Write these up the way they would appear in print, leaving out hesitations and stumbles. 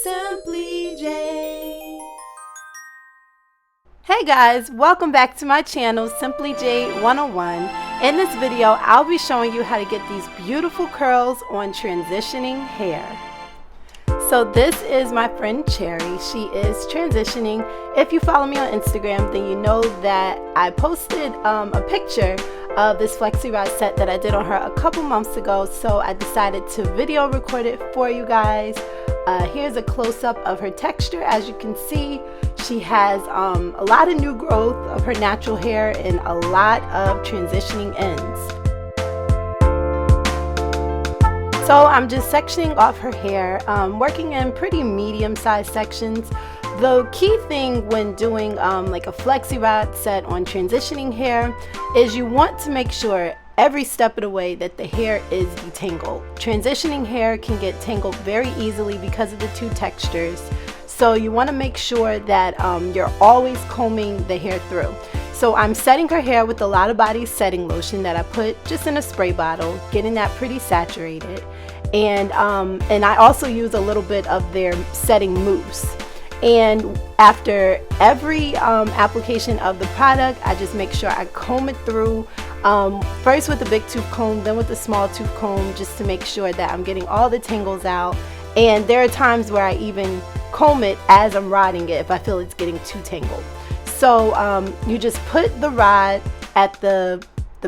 Simply J. Hey guys, welcome back to my channel, Simply J 101. In this video, I'll be showing you how to get these beautiful curls on transitioning hair. So this is my friend Cherry. She is transitioning. If you follow me on Instagram, then you know that I posted a picture of this Flexi Rod set that I did on her a couple months ago. So I decided to video record it for you guys. Here's a close-up of her texture. As you can see, she has a lot of new growth of her natural hair and a lot of transitioning ends. So I'm just sectioning off her hair, working in pretty medium-sized sections. The key thing when doing like a Flexi Rod set on transitioning hair is you want to make sure every step of the way that the hair is detangled. Transitioning hair can get tangled very easily because of the two textures. So you want to make sure that you're always combing the hair through. So I'm setting her hair with the Lottabody setting lotion that I put just in a spray bottle, getting that pretty saturated. And I also use a little bit of their setting mousse. And after every application of the product, I just make sure I comb it through, first with the big tooth comb, then with the small tooth comb, just to make sure that I'm getting all the tangles out. And there are times where I even comb it as I'm rodding it if I feel it's getting too tangled. So you just put the rod at the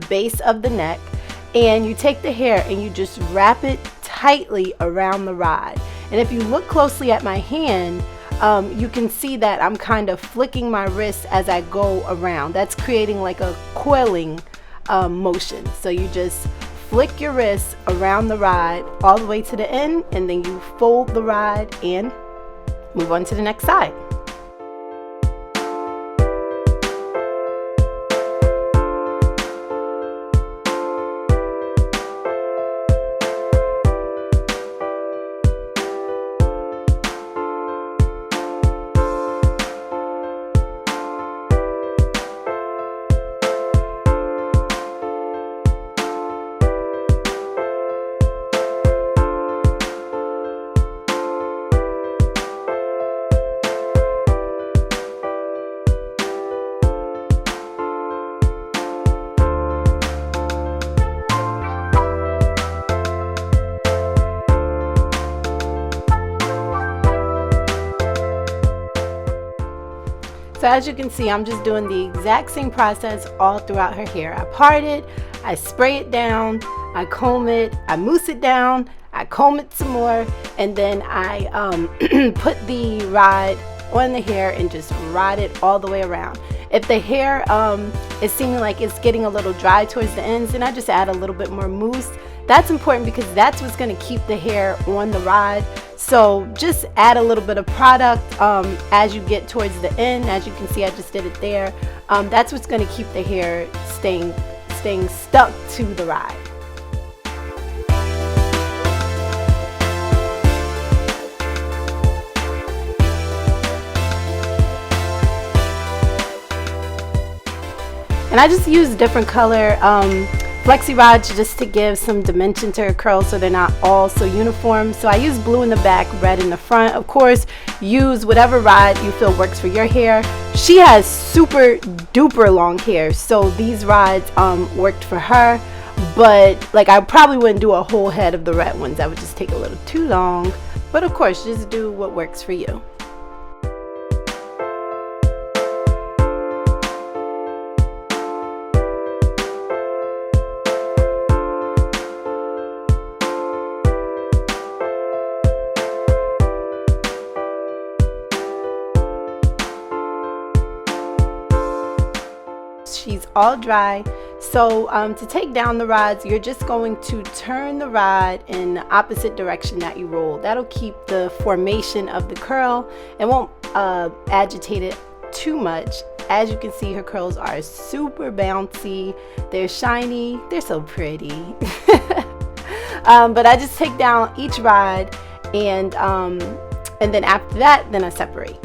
base of the neck, and you take the hair and you just wrap it tightly around the rod. And if you look closely at my hand, you can see that I'm kind of flicking my wrist as I go around. That's creating like a coiling motion. So you just flick your wrist around the rod all the way to the end, and then you fold the rod and move on to the next side. So as you can see, I'm just doing the exact same process all throughout her hair. I part it, I spray it down, I comb it, I mousse it down, I comb it some more, and then I put the rod on the hair and just rod it all the way around. If the hair is seeming like it's getting a little dry towards the ends, then I just add a little bit more mousse. That's important because that's what's going to keep the hair on the rod. So just add a little bit of product as you get towards the end. As you can see, I just did it there. That's what's going to keep the hair staying stuck to the rod. And I just use different color Flexi Rods just to give some dimension to her curls so they're not all so uniform. So I use blue in the back, red in the front. Of course, use whatever rod you feel works for your hair. She has super duper long hair, so these rods worked for her. But like, I probably wouldn't do a whole head of the red ones. That would just take a little too long. But of course, just do what works for you. She's all dry. So to take down the rods, you're just going to turn the rod in the opposite direction that you roll. That'll keep the formation of the curl. It won't agitate it too much. As you can see, her curls are super bouncy. They're shiny. They're so pretty. But I just take down each rod, and then after that, then I separate.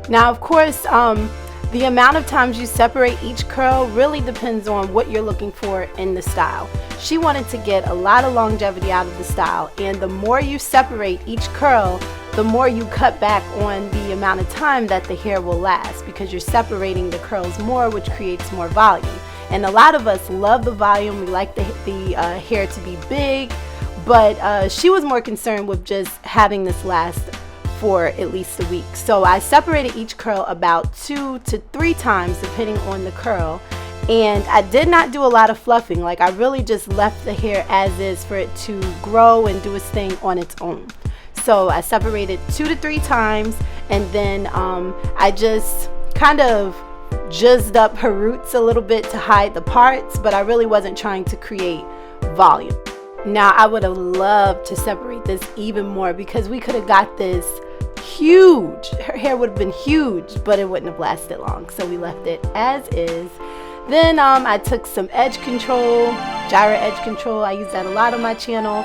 Now, of course, the amount of times you separate each curl really depends on what you're looking for in the style. She wanted to get a lot of longevity out of the style, and the more you separate each curl, the more you cut back on the amount of time that the hair will last, because you're separating the curls more, which creates more volume. And a lot of us love the volume. We like the hair to be big, but she was more concerned with just having this last for at least a week. So I separated each curl about 2 to 3 times depending on the curl, and I did not do a lot of fluffing. Like, I really just left the hair as is for it to grow and do its thing on its own. So I separated 2 to 3 times, and then I just kind of jizzed up her roots a little bit to hide the parts, but I really wasn't trying to create volume. Now, I would have loved to separate this even more, because we could have got this huge. Her hair would have been huge, but it wouldn't have lasted long, so we left it as is. Then I took some edge control, Jireh edge control. I use that a lot on my channel,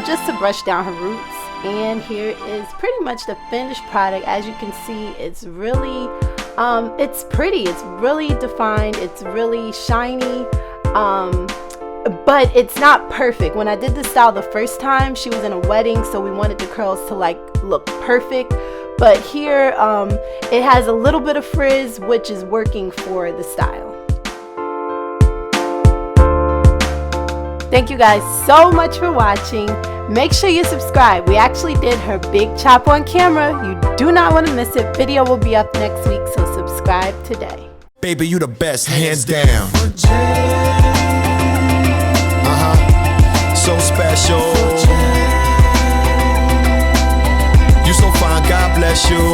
just to brush down her roots. And here is pretty much the finished product. As you can see, it's really it's pretty, it's really defined, it's really shiny, but it's not perfect. When I did this style the first time, she was in a wedding, so we wanted the curls to like look perfect, but here it has a little bit of frizz, which is working for the style. Thank you guys so much for watching. Make sure you subscribe. We actually did her big chop on camera. You do not want to miss it. Video will be up next week, so subscribe today. Baby, you the best, hands down. So special. You so fine, God bless you.